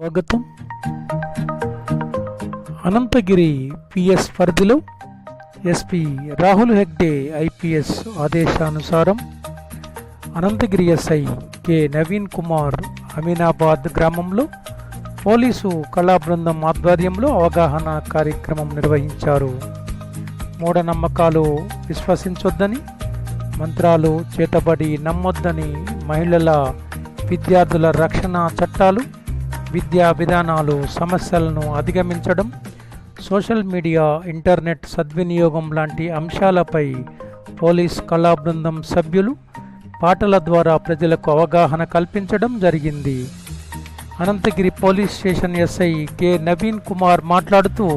స్వాగతం. అనంతగిరి పిఎస్ పరిధిలో SP Rahul Hegde IPS ఆదేశానుసారం అనంతగిరి ఎస్ఐ కె నవీన్ కుమార్ అమీనాబాద్ గ్రామంలో పోలీసు కళా బృందం ఆధ్వర్యంలో అవగాహన కార్యక్రమం నిర్వహించారు. మూఢనమ్మకాలు విశ్వసించొద్దని, మంత్రాలు చేతబడి నమ్మొద్దని, మహిళల విద్యార్థుల రక్షణ చట్టాలు, విద్యా విధానాలు, సమస్యలను అధిగమించడం, సోషల్ మీడియా, ఇంటర్నెట్ సద్వినియోగం లాంటి అంశాలపై పోలీస్ కళా బృందం సభ్యులు పాటల ద్వారా ప్రజలకు అవగాహన కల్పించడం జరిగింది. Anantagiri police station SI K Naveen Kumar మాట్లాడుతూ,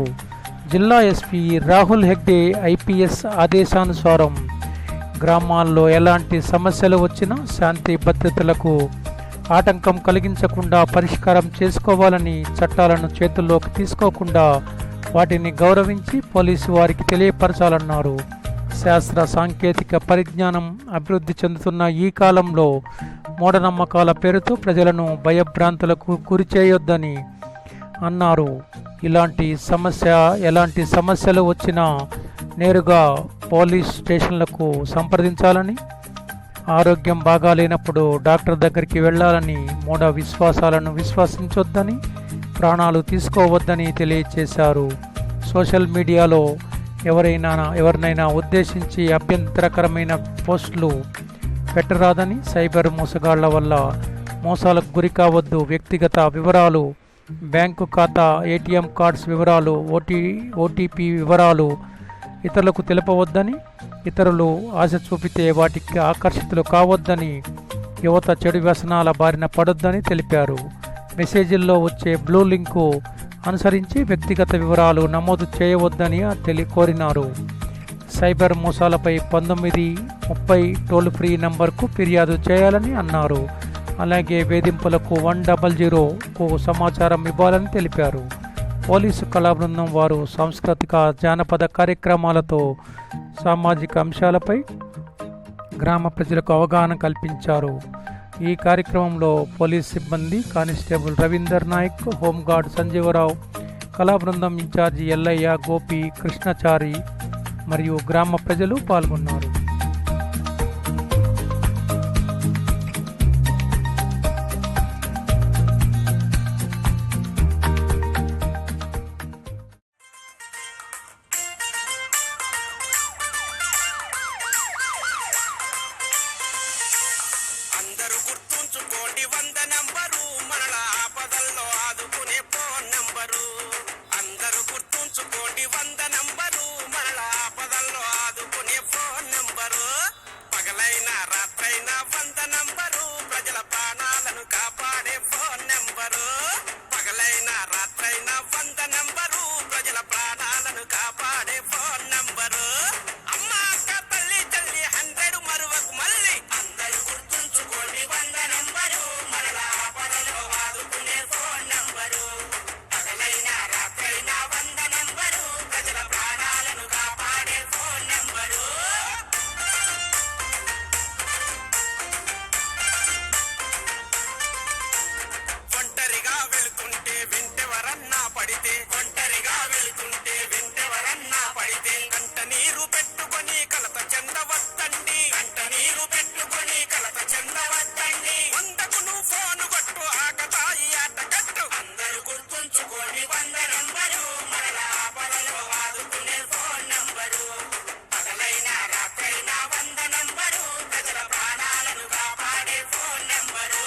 జిల్లా ఎస్పీ రాహుల్ హెగ్డే ఐపీఎస్ ఆదేశానుసారం గ్రామాల్లో ఎలాంటి సమస్యలు వచ్చినా శాంతి భద్రతలకు ఆటంకం కలిగించకుండా పరిష్కారం చేసుకోవాలని, చట్టాలను చేతుల్లోకి తీసుకోకుండా వాటిని గౌరవించి పోలీసు వారికి తెలియపరచాలన్నారు. శాస్త్ర సాంకేతిక పరిజ్ఞానం అభివృద్ధి చెందుతున్న ఈ కాలంలో మూఢనమ్మకాల పేరుతో ప్రజలను భయభ్రాంతులకు గురి చేయొద్దని అన్నారు. ఎలాంటి సమస్యలు వచ్చినా నేరుగా పోలీస్ స్టేషన్లకు సంప్రదించాలని, ఆరోగ్యం బాగాలేనప్పుడు డాక్టర్ దగ్గరికి వెళ్ళాలని, మూఢ విశ్వాసాలను విశ్వసించొద్దని, ప్రాణాలు తీసుకోవద్దని తెలియజేశారు. సోషల్ మీడియాలో ఎవరినైనా ఉద్దేశించి అభ్యంతరకరమైన పోస్టులు పెట్టరాదని, సైబర్ మోసగాళ్ల వల్ల మోసాలకు గురి కావద్దు, వ్యక్తిగత వివరాలు, బ్యాంకు ఖాతా, ఏటీఎం కార్డ్స్ వివరాలు, ఓటీపీ వివరాలు ఇతరులకు తెలపవద్దని, ఇతరులు ఆశ చూపితే వాటికి ఆకర్షితులు కావద్దని, యువత చెడు వ్యసనాల బారిన పడొద్దని తెలిపారు. మెసేజీల్లో వచ్చే బ్లూ లింకు అనుసరించి వ్యక్తిగత వివరాలు నమోదు చేయవద్దని కోరినారు. సైబర్ మోసాలపై 1930 టోల్ ఫ్రీ నంబర్కు ఫిర్యాదు చేయాలని అన్నారు. అలాగే వేధింపులకు 100కు సమాచారం ఇవ్వాలని తెలిపారు. పోలీసు కళా బృందం వారు సాంస్కృతిక జానపద కార్యక్రమాలతో సామాజిక అంశాలపై గ్రామ ప్రజలకు అవగాహన కల్పించారు. ఈ కార్యక్రమంలో పోలీస్ సిబ్బంది కానిస్టేబుల్ రవీందర్ నాయక్, హోంగార్డ్ సంజీవరావు, కళా బృందం ఇన్ఛార్జి ఎల్లయ్య, గోపి, కృష్ణచారి మరియు గ్రామ ప్రజలు పాల్గొన్నారు. అందరూ గుర్తుంచుకోండి 100 నంబరు, మనల ఆపదల్లో ఆదుకునే ఫోన్ నంబరు. అందరూ గుర్తుంచుకోండి 100 నంబరు, మనల ఆపదల్లో ఆదుకునే ఫోన్ నంబరు. పగలైనా రాత్రైనా 100 నంబరు, ప్రజల ప్రాణాలను కాపాడే ఫోన్ నంబరు. పగలైనా రాత్రైనా 100 నంబరు, ప్రజల ప్రాణాలను కాపాడే ఫోన్ నంబరు. అమ్మ అక్క తల్లి తల్లి 100 మరువకు మళ్ళీ. అందరూ గుర్తుంచుకోండి 100 నంబరు, మనల ఆపదలో ఆదుకునే ఫోన్ నంబరు. పగలైనా రాత్రైనా 100 నంబరు, ప్రజల ప్రాణాలను కాపాడే ఫోన్ నంబరు. ఒంటరిగా వెళుతుంటే వెంటెవరన్నా పడితే, ఒంటరిగా వెళుతుంటే వెంటెవరన్నా పడితే, కంట నీరు పెట్టుకొని కలత చెందవద్దండి, కంట నీరు పెట్టుకొని కలత చెందవద్దండి. 100కు నువ్వు ఫోను కొట్టు, ఆకతాయి ఆట కట్టు. అందరూ గుర్తుంచుకోండి 100 నంబరు, మనల ఆపదలో ఆదుకునే ఫోన్ నంబరు. పగలైనా రాత్రైనా 100 నంబరు, ప్రజల ప్రాణాలను కాపాడే ఫోన్ నంబరు.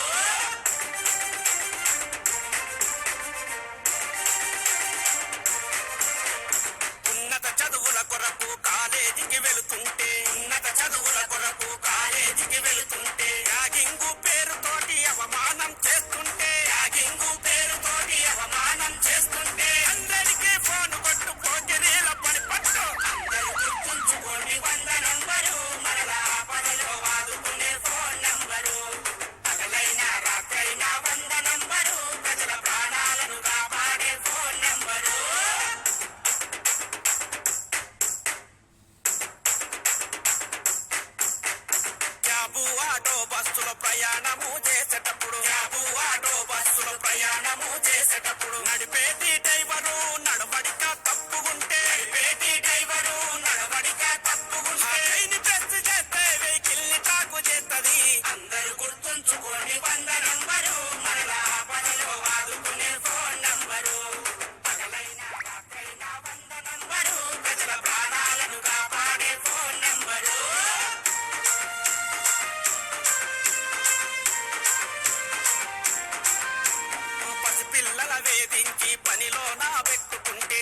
ఉన్నత చదువుల కొరకు కాలేజీకి వెళుతుంటే, ఉన్నత చదువుల కొరకు కాలేజీకి వెళుతుంటే, యాగింగు పేరుతోటి అవమానం చేస్తుంటే, యాగింగు పేరుతోటి అవమానం చేస్తుంటే, అందరికీ ఫోను కొట్టు, పోకిరీల పని పట్టు. అందరూ గుర్తుంచుకోండి 100 నంబరు, మనల ఆపదలో ఆదుకునే ఫోన్ నంబరు. పగలైనా రాత్రైనా 100 నంబరు, ప్రజల ప్రాణాలను కాపాడే ఫోన్ నంబరు. చేసేటప్పుడు నడిపేటి డ్రైవరు నడవడిక తప్పుకుంటే చైన్ ప్రెస్ చేస్తే వెహికల్ ని టాకు చేస్తది. అందరూ గుర్తుంచుకోండి 100 నంబరు మరలా పనిలో ఆదుకునే ఫోన్ నంబరు. పగలైనా రాత్రైనా 100 నంబరు ప్రజల ప్రాణాలను కాపాడే ఫోన్ నంబరు. పసిపిల్లల వేధించి పనిలో నా పెట్టుకుంటే